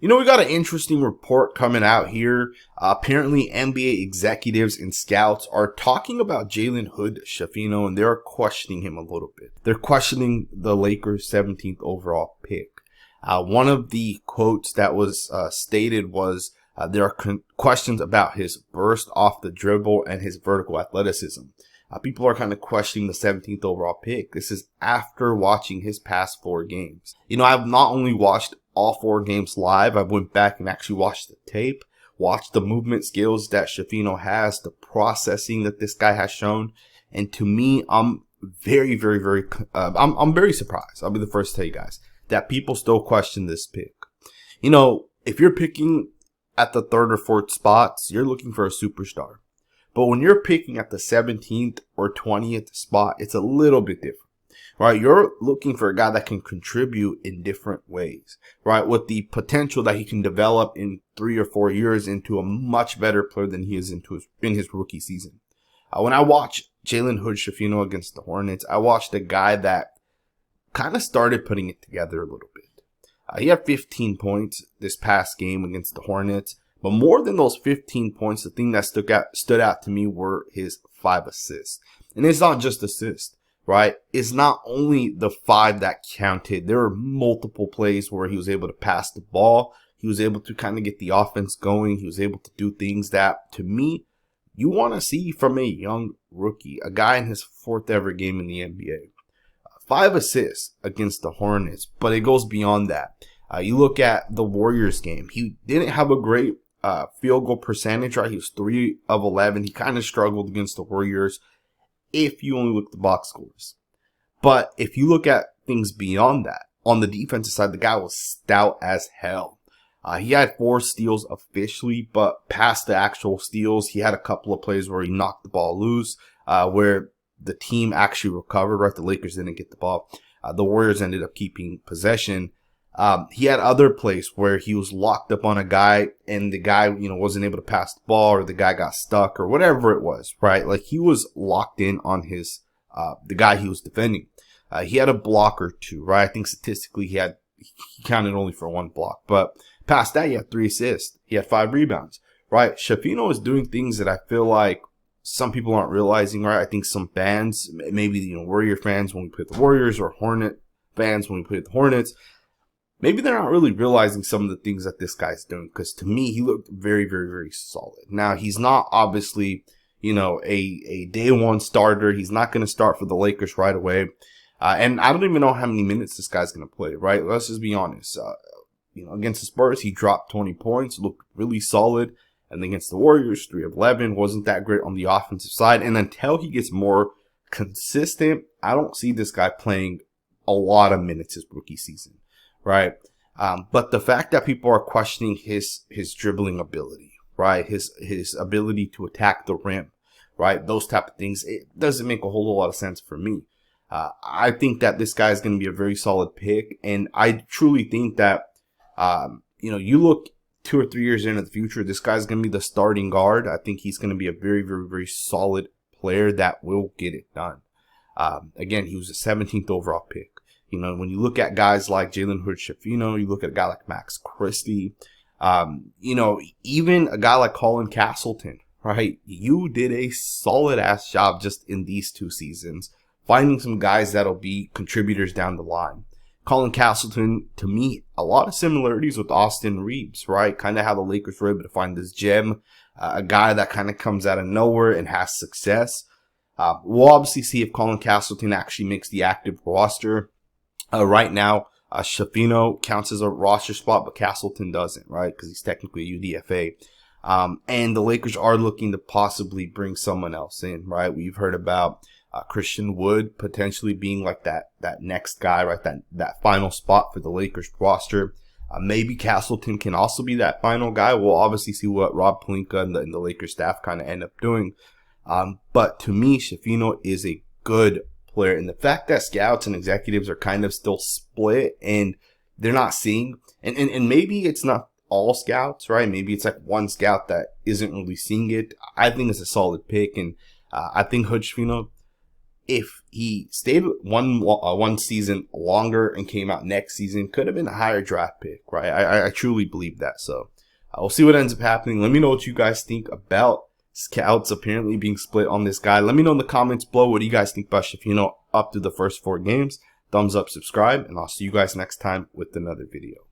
We got an interesting report coming out here. Apparently, NBA executives and scouts are talking about Jalen Hood-Schifino, and they're questioning him a little bit. They're questioning the Lakers' 17th overall pick. One of the quotes that was stated was, there are questions about his burst off the dribble and his vertical athleticism. People are kind of questioning the 17th overall pick. This is after watching his past 4 games. I've not only watched all 4 games live, I went back and actually watched the tape, watched the movement skills that Schifino has, the processing that this guy has shown. And to me, I'm very, very, very, I'm very surprised. I'll be the first to tell you guys that people still question this pick. If you're picking at the 3rd or 4th spots, you're looking for a superstar. But when you're picking at the 17th or 20th spot, it's a little bit different, right? You're looking for a guy that can contribute in different ways, right? With the potential that he can develop in 3 or 4 years into a much better player than he is in his rookie season. When I watched Jalen Hood-Schifino against the Hornets, I watched a guy that kind of started putting it together a little bit. He had 15 points this past game against the Hornets. But more than those 15 points, the thing that stood out to me were his 5 assists. And it's not just assists, right? It's not only the 5 that counted. There were multiple plays where he was able to pass the ball. He was able to kind of get the offense going. He was able to do things that, to me, you want to see from a young rookie, a guy in his 4th ever game in the NBA. 5 assists against the Hornets, but it goes beyond that. You look at the Warriors game. He didn't have a great field goal percentage, right? He was 3 of 11. He kind of struggled against the Warriors if you only look at the box scores. But if you look at things beyond that, on the defensive side, the guy was stout as hell. He had 4 steals officially, but past the actual steals, he had a couple of plays where he knocked the ball loose, where the team actually recovered, right? The Lakers didn't get the ball. The Warriors ended up keeping possession. He had other plays where he was locked up on a guy and the guy, wasn't able to pass the ball, or the guy got stuck or whatever it was, right? Like he was locked in on his, the guy he was defending. He had a block or 2, right? I think statistically he counted only for 1 block, but past that, he had 3 assists. He had 5 rebounds, right? Schifino is doing things that I feel like some people aren't realizing, right? I think some fans, maybe, Warrior fans when we play the Warriors, or Hornet fans when we play the Hornets, maybe they're not really realizing some of the things that this guy's doing, because to me, he looked very, very, very solid. Now, he's not obviously, a day 1 starter. He's not going to start for the Lakers right away. And I don't even know how many minutes this guy's going to play, right? Let's just be honest. Against the Spurs, he dropped 20 points, looked really solid. And against the Warriors, 3 of 11, wasn't that great on the offensive side. And until he gets more consistent, I don't see this guy playing a lot of minutes his rookie season. Right. But the fact that people are questioning his dribbling ability, right? His ability to attack the rim, right? Those type of things, it doesn't make a whole lot of sense for me. I think that this guy is going to be a very solid pick. And I truly think that, you look 2 or 3 years into the future, this guy's going to be the starting guard. I think he's going to be a very, very, very solid player that will get it done. Again, he was a 17th overall pick. When you look at guys like Jalen Hood-Schifino, you look at a guy like Max Christie, even a guy like Colin Castleton, right? You did a solid ass job just in these 2 seasons, finding some guys that'll be contributors down the line. Colin Castleton, to me, a lot of similarities with Austin Reeves, right? Kind of how the Lakers were able to find this gem, a guy that kind of comes out of nowhere and has success. We'll obviously see if Colin Castleton actually makes the active roster. Right now, Schifino counts as a roster spot, but Castleton doesn't, right? Because he's technically a UDFA. And the Lakers are looking to possibly bring someone else in, right? We've heard about Christian Wood potentially being like that next guy, right? That final spot for the Lakers roster. Maybe Castleton can also be that final guy. We'll obviously see what Rob Pelinka and the Lakers staff kind of end up doing. But to me, Schifino is a good player. And the fact that scouts and executives are kind of still split and they're not seeing, and maybe it's not all scouts, right? Maybe it's like one scout that isn't really seeing it. I think it's a solid pick. And I think Hood-Schifino, if he stayed one season longer and came out next season, could have been a higher draft pick, right? I truly believe that. So we'll see what ends up happening. Let me know what you guys think about scouts apparently being split on this guy. Let me know in the comments below what do you guys think about Schifino up to the first 4 games. Thumbs up, subscribe, and I'll see you guys next time with another video.